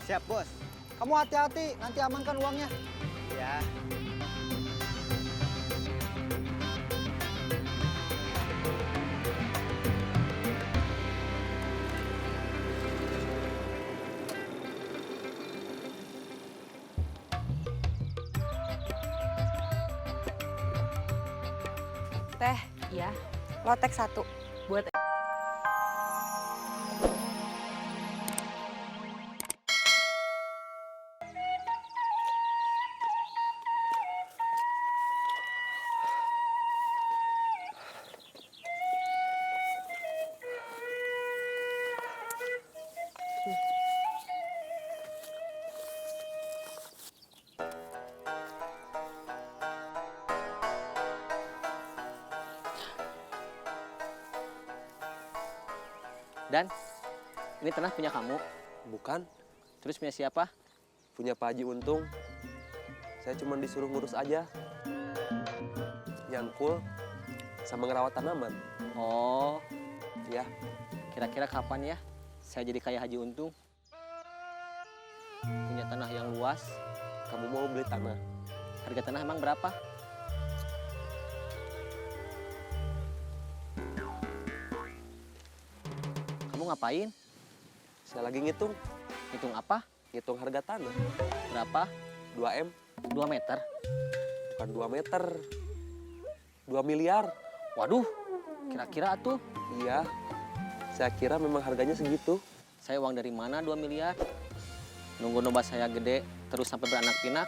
Siap, Bos. Kamu hati-hati, nanti amankan uangnya. Ya. Teh, iya. Lotek 1. Buat Dan ini tanah punya kamu. Bukan, Terus punya siapa? punya Pak Haji Untung. Saya cuma disuruh ngurus aja. Nyangkul sama ngerawat tanaman. Oh, Ya, kira-kira kapan ya saya jadi kayak Haji Untung? Punya tanah yang luas. kamu mau beli tanah? Harga tanah emang berapa? Kamu ngapain? Saya lagi ngitung. Hitung apa? Ngitung harga tanah. Berapa? 2 M, 2 meter. bukan 2 meter. 2 miliar. Waduh, kira-kira tuh. Iya, saya kira memang harganya segitu. Saya uang dari mana 2 miliar? Nunggu nobat saya gede, terus sampai beranak pinak,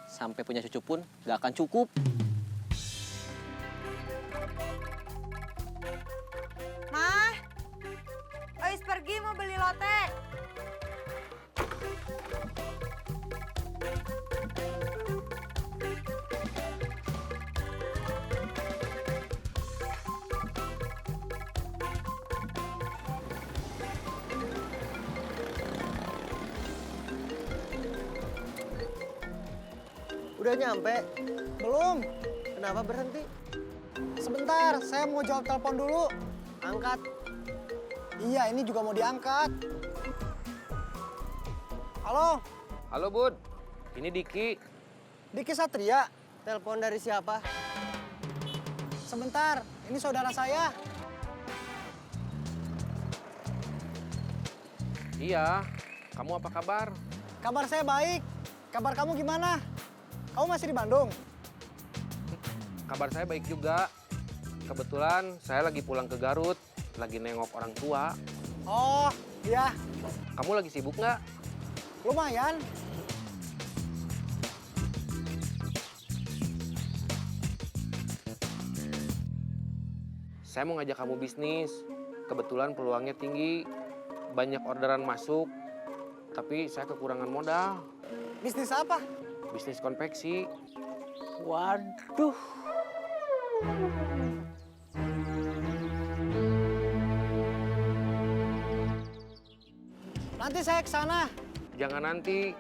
sampai punya cucu pun gak akan cukup. Mah, Ois pergi mau beli lotek. Udah nyampe? Belum. Kenapa berhenti? Sebentar, saya mau jawab telepon dulu. Angkat. Iya, ini juga mau diangkat. Halo, Halo Bud, ini Diki. Diki Satria. Telepon dari siapa? Sebentar, ini saudara saya. Iya, kamu apa kabar? Kabar saya baik. Kabar kamu gimana? Kamu masih di Bandung? Kabar saya baik juga. Kebetulan saya lagi pulang ke Garut, lagi nengok orang tua. Oh, iya. Kamu lagi sibuk nggak? Lumayan. Saya mau ngajak kamu bisnis. Kebetulan peluangnya tinggi, banyak orderan masuk, tapi saya kekurangan modal. Bisnis apa? Bisnis konveksi. Waduh. Nanti saya ke sana. Jangan nanti,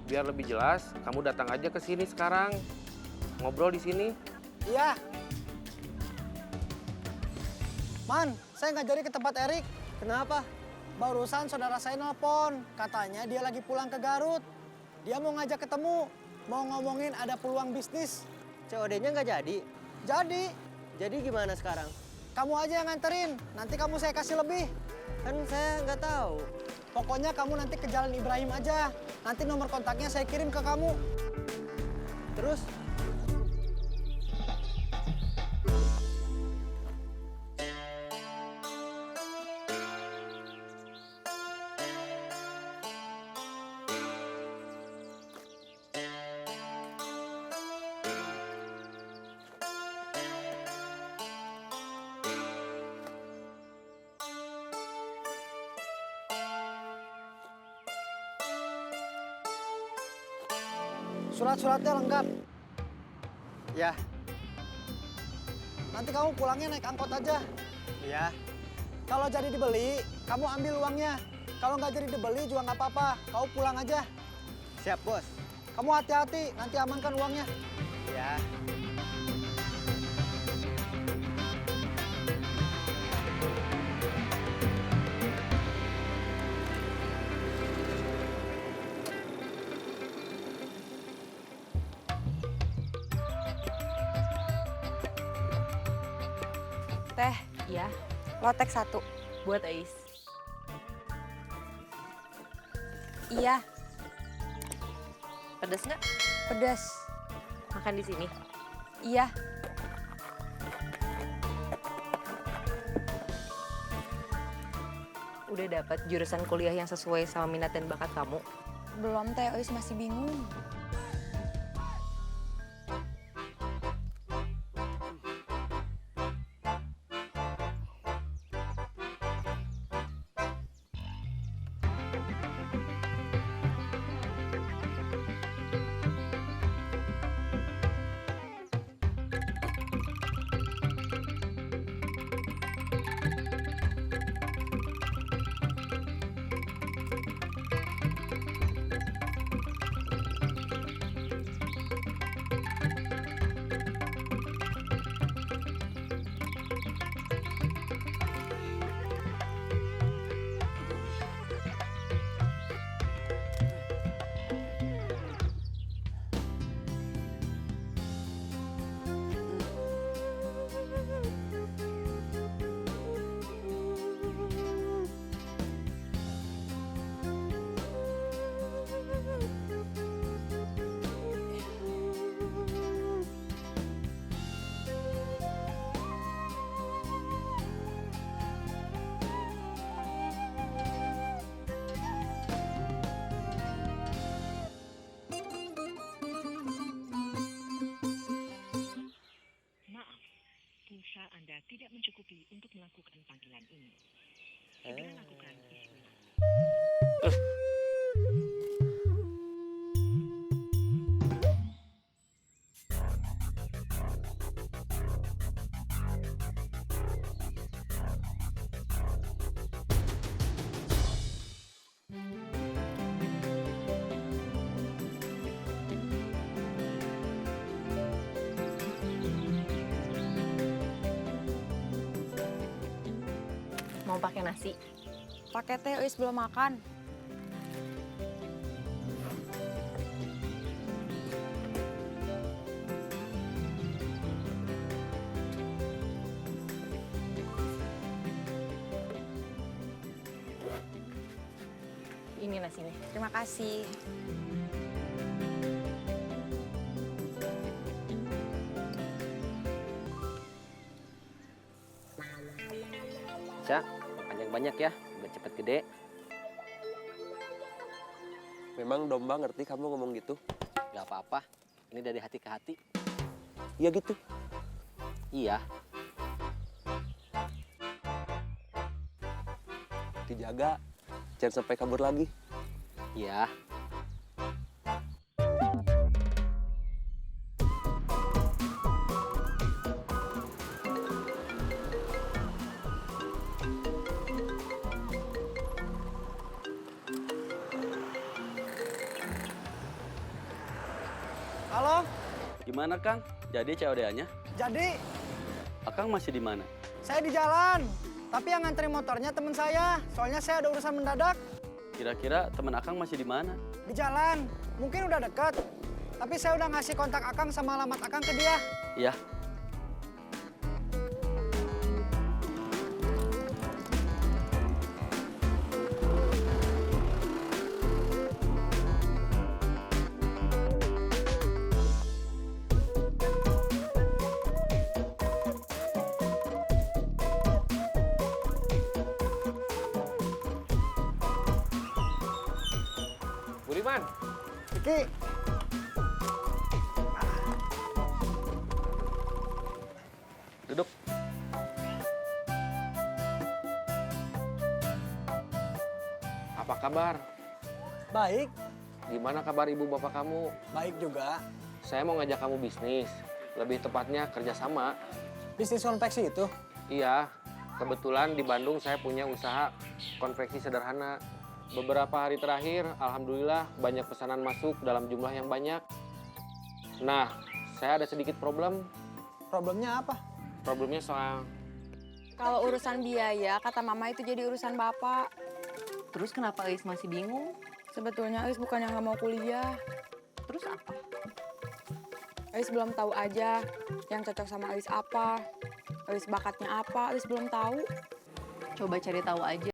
biar lebih jelas, kamu datang aja ke sini sekarang. Ngobrol di sini. Iya. Man, saya nggak jadi ke tempat Erik. Kenapa? Barusan saudara saya nelpon. Katanya dia lagi pulang ke Garut. Dia mau ngajak ketemu. Mau ngomongin ada peluang bisnis. COD-nya nggak jadi? Jadi, Jadi gimana sekarang? kamu aja yang nganterin. Nanti kamu saya kasih lebih. Kan saya nggak tahu. Pokoknya kamu nanti ke Jalan Ibrahim aja. Nanti nomor kontaknya saya kirim ke kamu. Terus? Surat-suratnya lengkap. Ya, Nanti kamu pulangnya naik angkot aja. ya. Kalau jadi dibeli, kamu ambil uangnya. Kalau nggak jadi dibeli juga nggak apa-apa. Kamu pulang aja. Siap, Bos. Kamu hati-hati, nanti amankan uangnya. Ya. Iya. Lotek 1. Buat Ais. Iya. Pedas nggak? Pedas. Makan di sini. Iya. Udah dapat jurusan kuliah yang sesuai sama minat dan bakat kamu? Belum teh, Ois masih bingung. Pulsa Anda tidak mencukupi untuk melakukan panggilan ini. Segera lakukan isi ulang. Mau pakai nasi? Pakai teh, Ois belum makan. Ini nasinya. Terima kasih. Cak, makan yang banyak ya, biar cepet gede. Memang domba ngerti kamu ngomong gitu? Gak apa-apa, ini dari hati ke hati. Iya gitu. Iya, Dijaga, jangan sampai kabur lagi. iya. Halo, Gimana Kang? Jadi COD-nya? jadi Akang masih di mana? saya di jalan. Tapi yang ngantri motornya teman saya, soalnya saya ada urusan mendadak. Kira-kira teman Akang masih di mana? Di jalan, mungkin udah deket. Tapi saya udah ngasih kontak Akang sama alamat Akang ke dia. Iya. Budiman, Iki, Duduk. apa kabar? baik, Gimana kabar ibu bapak kamu? baik juga. Saya mau ngajak kamu bisnis. Lebih tepatnya kerjasama. Bisnis konveksi itu, Iya, kebetulan di Bandung saya punya usaha konveksi sederhana. Beberapa hari terakhir, alhamdulillah banyak pesanan masuk dalam jumlah yang banyak. Nah, saya ada sedikit problem. problemnya apa? Problemnya soal Kalau urusan biaya, kata mama itu jadi urusan bapak. Terus kenapa Ais masih bingung? Sebetulnya Ois bukan yang nggak mau kuliah. Terus apa? Ois belum tahu aja yang cocok sama Ois apa. Awis bakatnya apa, Awis belum tahu. Coba cari tahu aja